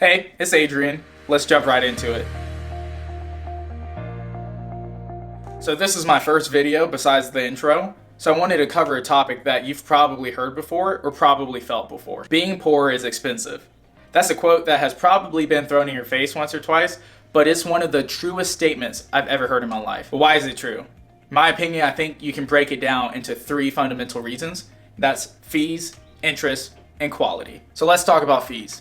Hey, it's Adrian. Let's jump right into it. So this is my first video besides the intro, so I wanted to cover a topic that you've probably heard before or probably felt before. Being poor is expensive. That's a quote that has probably been thrown in your face once or twice, but it's one of the truest statements I've ever heard in my life. But why is it true? In my opinion, I think you can break it down into three fundamental reasons. That's fees, interest, and quality. So let's talk about fees.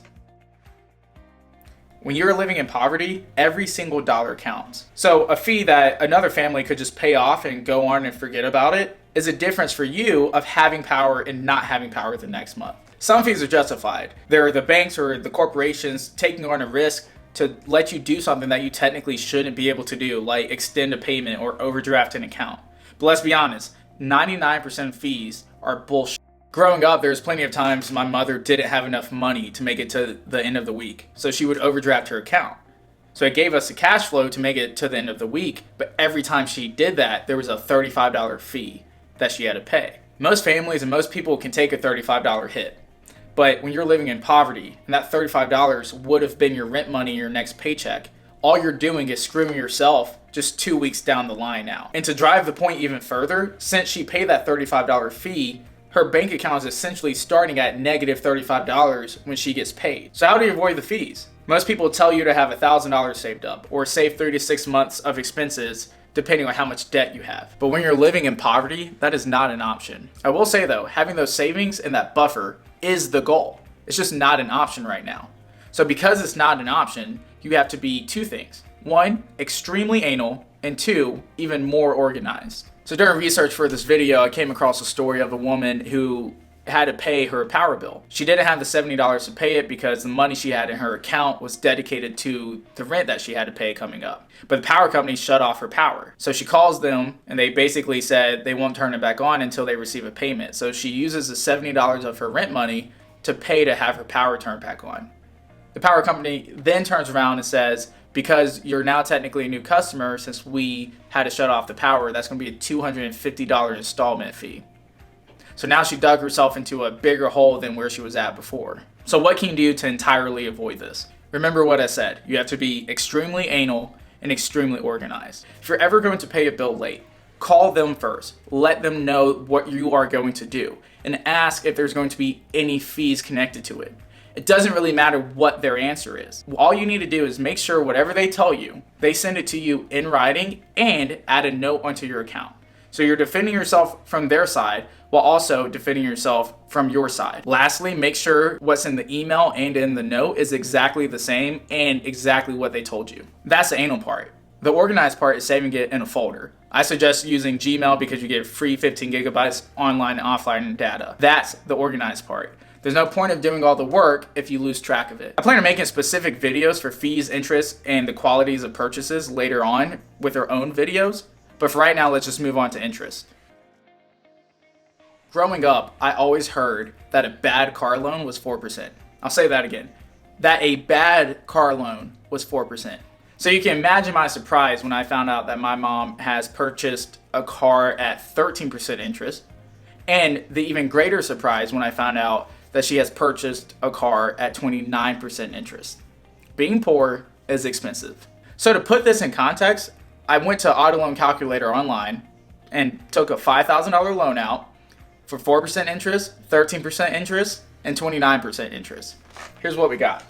When you're living in poverty, every single dollar counts. So a fee that another family could just pay off and go on and forget about it is a difference for you of having power and not having power the next month. Some fees are justified. They're the banks or the corporations taking on a risk to let you do something that you technically shouldn't be able to do, like extend a payment or overdraft an account. But let's be honest, 99% of fees are bullshit. Growing up, there's plenty of times my mother didn't have enough money to make it to the end of the week, so she would overdraft her account. So it gave us the cash flow to make it to the end of the week, but every time she did that, there was a $35 fee that she had to pay. Most families and most people can take a $35 hit, but when you're living in poverty, and that $35 would have been your rent money in your next paycheck, all you're doing is screwing yourself just 2 weeks down the line now. And to drive the point even further, since she paid that $35 fee, her bank account is essentially starting at negative $35 when she gets paid. So how do you avoid the fees? Most people tell you to have $1,000 saved up or save 3 to 6 months of expenses depending on how much debt you have. But when you're living in poverty, that is not an option. I will say though, having those savings and that buffer is the goal. It's just not an option right now. So because it's not an option, you have to be two things. One, extremely anal, and two, even more organized. So during research for this video, I came across a story of a woman who had to pay her power bill. She didn't have the $70 to pay it because the money she had in her account was dedicated to the rent that she had to pay coming up. But the power company shut off her power. So she calls them and they basically said they won't turn it back on until they receive a payment. So she uses the $70 of her rent money to pay to have her power turned back on. The power company then turns around and says, because you're now technically a new customer, since we had to shut off the power, that's going to be a $250 installment fee. So now she dug herself into a bigger hole than where she was at before. So what can you do to entirely avoid this? Remember what I said. You have to be extremely anal and extremely organized. If you're ever going to pay a bill late, call them first. Let them know what you are going to do and ask if there's going to be any fees connected to it. It doesn't really matter what their answer is. All you need to do is make sure whatever they tell you, they send it to you in writing and add a note onto your account. So you're defending yourself from their side while also defending yourself from your side. Lastly, make sure what's in the email and in the note is exactly the same and exactly what they told you. That's the anal part. The organized part is saving it in a folder. I suggest using Gmail because you get free 15 gigabytes online and offline data. That's the organized part. There's no point of doing all the work if you lose track of it. I plan on making specific videos for fees, interest, and the qualities of purchases later on with their own videos. But for right now, let's just move on to interest. Growing up, I always heard that a bad car loan was 4%. I'll say that again. That a bad car loan was 4%. So you can imagine my surprise when I found out that my mom has purchased a car at 13% interest. And the even greater surprise when I found out that she has purchased a car at 29% interest. Being poor is expensive. So to put this in context, I went to Auto Loan Calculator online and took a $5,000 loan out for 4% interest, 13% interest, and 29% interest. Here's what we got.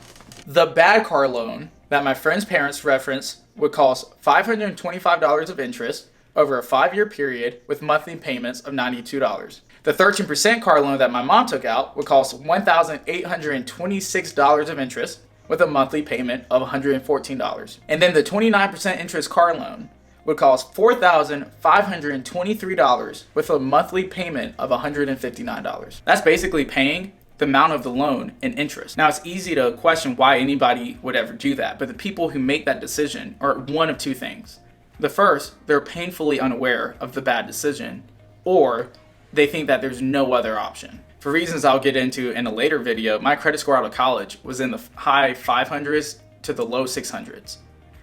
The bad car loan that my friend's parents referenced would cost $525 of interest over a 5-year period with monthly payments of $92. The 13% car loan that my mom took out would cost $1,826 of interest with a monthly payment of $114. And then the 29% interest car loan would cost $4,523 with a monthly payment of $159. That's basically paying the amount of the loan in interest. Now it's easy to question why anybody would ever do that, but the people who make that decision are one of two things. The first, they're painfully unaware of the bad decision, or they think that there's no other option. For reasons I'll get into in a later video, my credit score out of college was in the high 500s to the low 600s.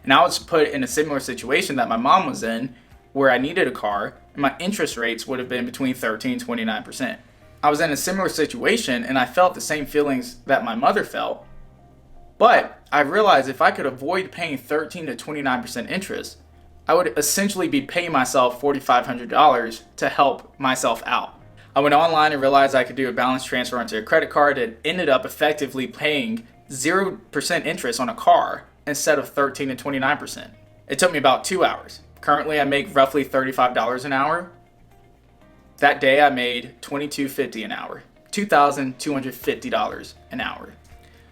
And I was put in a similar situation that my mom was in, where I needed a car, and my interest rates would have been between 13 and 29%. I was in a similar situation, and I felt the same feelings that my mother felt, But I realized if I could avoid paying 13 to 29% interest, I would essentially be paying myself $4,500 to help myself out. I went online and realized I could do a balance transfer onto a credit card and ended up effectively paying 0% interest on a car instead of 13 to 29%. It took me about 2 hours. Currently, I make roughly $35 an hour. That day, I made $22.50 an hour, $2,250 an hour.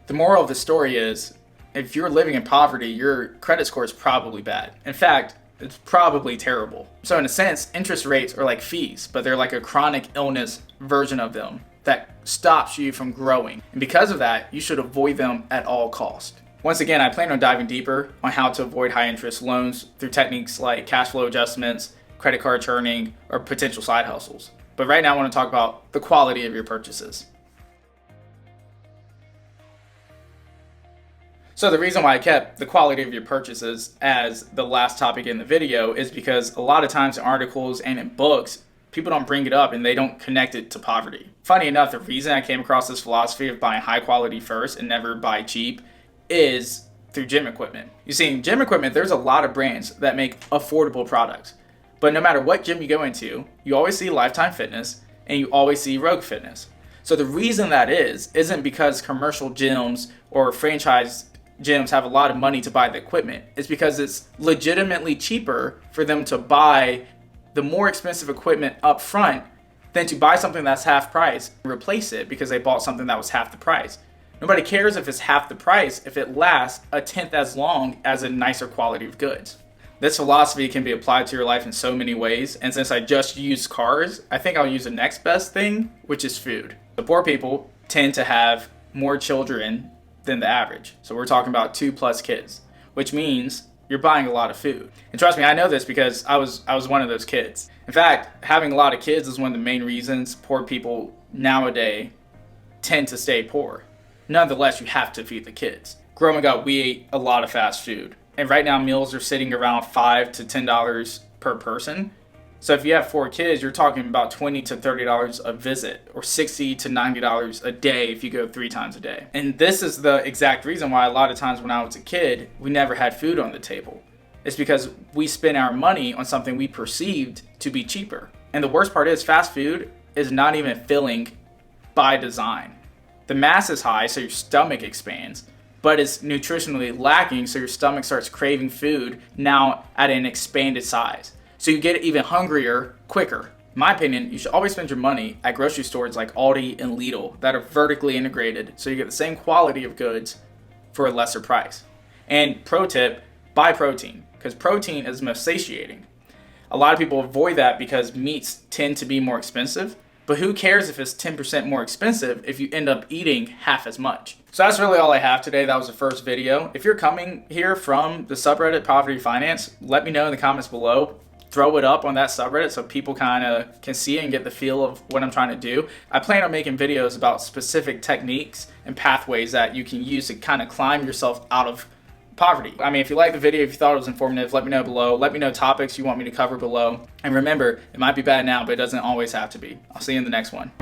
The moral of the story is, if you're living in poverty, your credit score is probably bad. In fact, it's probably terrible. So in a sense, interest rates are like fees, but they're like a chronic illness version of them that stops you from growing. And because of that, you should avoid them at all costs. Once again, I plan on diving deeper on how to avoid high interest loans through techniques like cash flow adjustments, credit card churning, or potential side hustles. But right now I want to talk about the quality of your purchases. So the reason why I kept the quality of your purchases as the last topic in the video is because a lot of times in articles and in books, people don't bring it up and they don't connect it to poverty. Funny enough, the reason I came across this philosophy of buying high quality first and never buy cheap is through gym equipment. You see, in gym equipment, there's a lot of brands that make affordable products. But no matter what gym you go into, you always see Lifetime Fitness and you always see Rogue Fitness. So the reason that isn't because commercial gyms or franchise gyms have a lot of money to buy the equipment. It's because it's legitimately cheaper for them to buy the more expensive equipment up front than to buy something that's half price and replace it because they bought something that was half the price. Nobody cares if it's half the price if it lasts a tenth as long as a nicer quality of goods. This philosophy can be applied to your life in so many ways, and since I just use cars, I think I'll use the next best thing, which is food. The poor people tend to have more children than the average. So we're talking about 2+ kids, which means you're buying a lot of food. And trust me, I know this because I was one of those kids. In fact, having a lot of kids is one of the main reasons poor people nowadays tend to stay poor. Nonetheless, you have to feed the kids. Growing up, we ate a lot of fast food. And right now, meals are sitting around $5 to $10 per person. So if you have 4 kids, you're talking about $20 to $30 a visit, or $60 to $90 a day if you go 3 times a day. And this is the exact reason why a lot of times when I was a kid, we never had food on the table. It's because we spent our money on something we perceived to be cheaper. And the worst part is fast food is not even filling by design. The mass is high, so your stomach expands, but it's nutritionally lacking, so your stomach starts craving food now at an expanded size. So you get even hungrier quicker. In my opinion, you should always spend your money at grocery stores like Aldi and Lidl that are vertically integrated so you get the same quality of goods for a lesser price. And pro tip, buy protein, because protein is most satiating. A lot of people avoid that because meats tend to be more expensive, but who cares if it's 10% more expensive if you end up eating half as much? So that's really all I have today. That was the first video. If you're coming here from the subreddit Poverty Finance, let me know in the comments below. Throw it up on that subreddit so people kind of can see it and get the feel of what I'm trying to do. I plan on making videos about specific techniques and pathways that you can use to kind of climb yourself out of poverty. I mean, if you liked the video, if you thought it was informative, let me know below. Let me know topics you want me to cover below. And remember, it might be bad now, but it doesn't always have to be. I'll see you in the next one.